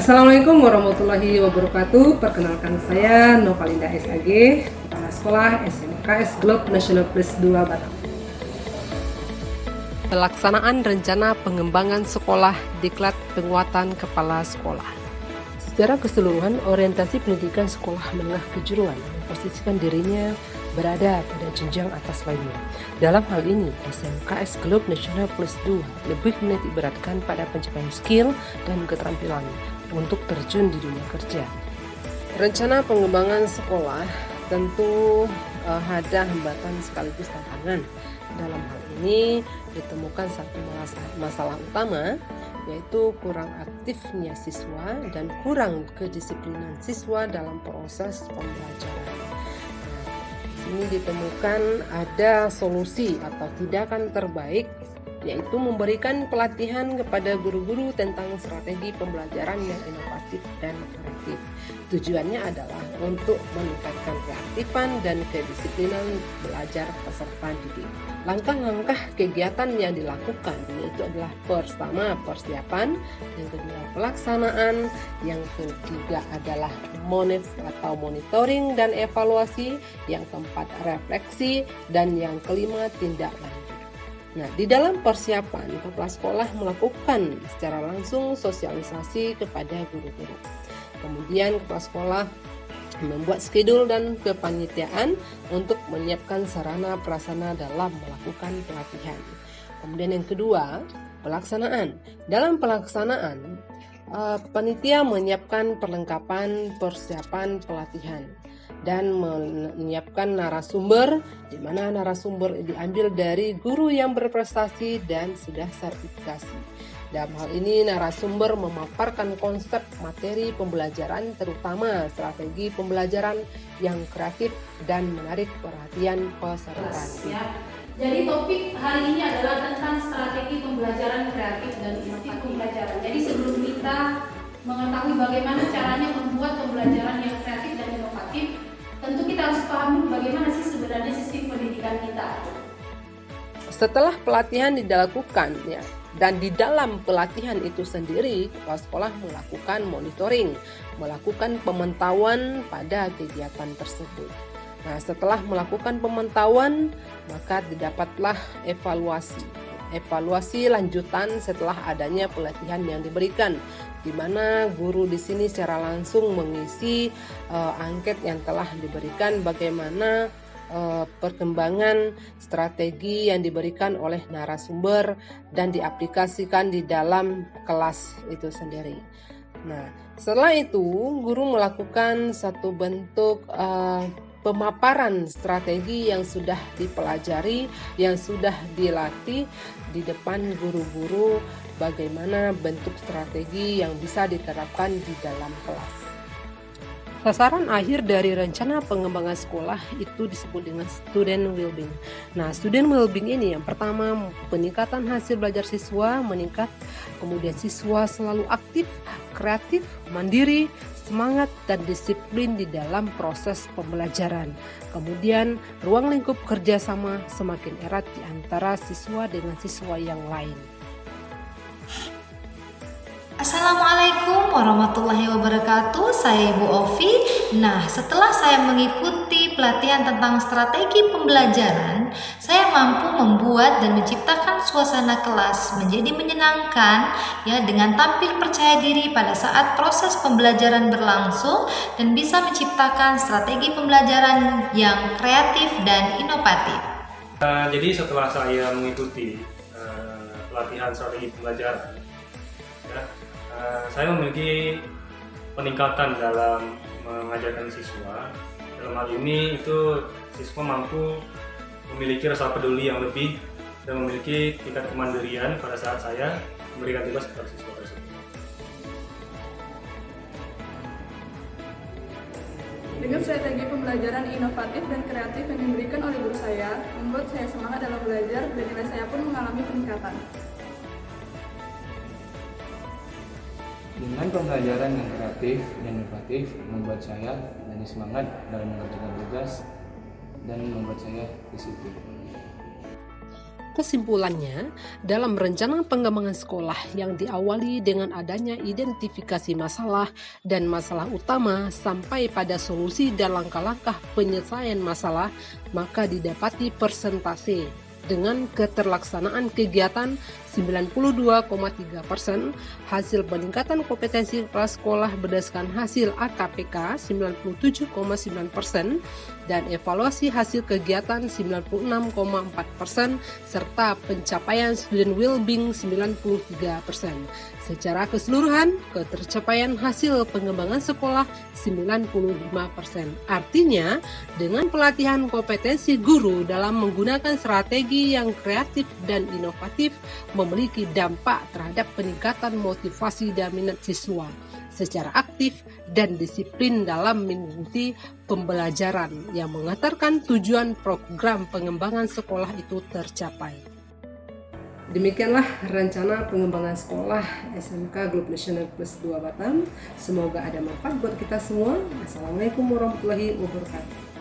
Assalamualaikum warahmatullahi wabarakatuh. Perkenalkan saya Novalinda SAG, Kepala Sekolah SMKS Globe National Plus 2 Batam. Pelaksanaan rencana pengembangan sekolah diklat penguatan kepala sekolah. Secara keseluruhan, orientasi pendidikan sekolah menengah kejuruan memposisikan dirinya berada pada jenjang atas lainnya. Dalam hal ini, SMKS Globe National Plus 2 lebih menitik beratkan pada pencapaian skill dan keterampilan untuk terjun di dunia kerja. Rencana pengembangan sekolah tentu ada hambatan sekaligus tantangan. Dalam hal ini ditemukan satu masalah utama, yaitu kurang aktifnya siswa dan kurang kedisiplinan siswa dalam proses pembelajaran. Ini ditemukan ada solusi atau tindakan terbaik, yaitu memberikan pelatihan kepada guru-guru tentang strategi pembelajaran yang inovatif dan kreatif. Tujuannya adalah untuk meningkatkan keaktifan dan kedisiplinan belajar peserta didik. Langkah-langkah kegiatan yang dilakukan yaitu adalah pertama persiapan, yang kedua pelaksanaan, yang ketiga adalah monitoring dan evaluasi, yang keempat refleksi, dan yang kelima tindak lanjut. Nah, di dalam persiapan, kepala sekolah melakukan secara langsung sosialisasi kepada guru-guru. Kemudian kepala sekolah membuat schedule dan kepanitiaan untuk menyiapkan sarana prasarana dalam melakukan pelatihan. Kemudian yang kedua, pelaksanaan. Dalam pelaksanaan, panitia menyiapkan perlengkapan persiapan pelatihan dan menyiapkan narasumber, di mana narasumber diambil dari guru yang berprestasi dan sudah sertifikasi. Dalam hal ini narasumber memaparkan konsep materi pembelajaran, terutama strategi pembelajaran yang kreatif dan menarik perhatian peserta. Jadi topik hari ini adalah tentang strategi pembelajaran kreatif dan inovatif pembelajaran. Jadi sebelum kita mengetahui bagaimana caranya membuat pembelajaran yang kreatif dan inovatif, tentu kita harus paham bagaimana sih sebenarnya sistem pendidikan kita. Setelah pelatihan dilakukan dan di dalam pelatihan itu sendiri, kepala sekolah melakukan monitoring, melakukan pemantauan pada kegiatan tersebut. Nah, setelah melakukan pemantauan, maka didapatlah evaluasi lanjutan setelah adanya pelatihan yang diberikan, di mana guru di sini secara langsung mengisi angket yang telah diberikan bagaimana perkembangan strategi yang diberikan oleh narasumber dan diaplikasikan di dalam kelas itu sendiri. Nah, setelah itu guru melakukan satu bentuk pemaparan strategi yang sudah dipelajari, yang sudah dilatih di depan guru-guru, bagaimana bentuk strategi yang bisa diterapkan di dalam kelas. Sasaran akhir dari rencana pengembangan sekolah itu disebut dengan student well-being. Nah, student well-being ini yang pertama, peningkatan hasil belajar siswa meningkat, kemudian siswa selalu aktif, kreatif, mandiri, semangat dan disiplin di dalam proses pembelajaran. Kemudian ruang lingkup kerjasama semakin erat di antara siswa dengan siswa yang lain. Assalamualaikum warahmatullahi wabarakatuh. Saya Ibu Ovi. Nah, setelah saya mengikuti pelatihan tentang strategi pembelajaran, saya mampu membuat dan menciptakan suasana kelas menjadi menyenangkan dengan tampil percaya diri pada saat proses pembelajaran berlangsung dan bisa menciptakan strategi pembelajaran yang kreatif dan inovatif. Jadi setelah saya mengikuti pelatihan strategi pembelajaran, saya memiliki peningkatan dalam mengajarkan siswa. Dalam hal ini itu siswa mampu memiliki rasa peduli yang lebih dan memiliki tingkat kemandirian pada saat saya memberikan tugas kepada siswa tersebut. Dengan strategi pembelajaran inovatif dan kreatif yang diberikan oleh guru saya, membuat saya semangat dalam belajar dan nilai saya pun mengalami peningkatan. Dengan pembelajaran yang kreatif dan inovatif membuat saya jadi semangat dalam mengerjakan tugas dan membuat saya disiplin. Kesimpulannya, dalam rencana pengembangan sekolah yang diawali dengan adanya identifikasi masalah dan masalah utama sampai pada solusi dan langkah-langkah penyelesaian masalah, maka didapati persentase dengan keterlaksanaan kegiatan 92,3%, hasil peningkatan kompetensi kepala sekolah berdasarkan hasil AKPK 97,9%, dan evaluasi hasil kegiatan 96,4%, serta pencapaian student well-being 93%. Secara keseluruhan, ketercapaian hasil pengembangan sekolah 95%. Artinya, dengan pelatihan kompetensi guru dalam menggunakan strategi yang kreatif dan inovatif, memiliki dampak terhadap peningkatan motivasi dan minat siswa secara aktif dan disiplin dalam mengikuti pembelajaran yang mengantarkan tujuan program pengembangan sekolah itu tercapai. Demikianlah rencana pengembangan sekolah SMK Globe National Plus 2 Batam. Semoga ada manfaat buat kita semua. Assalamualaikum warahmatullahi wabarakatuh.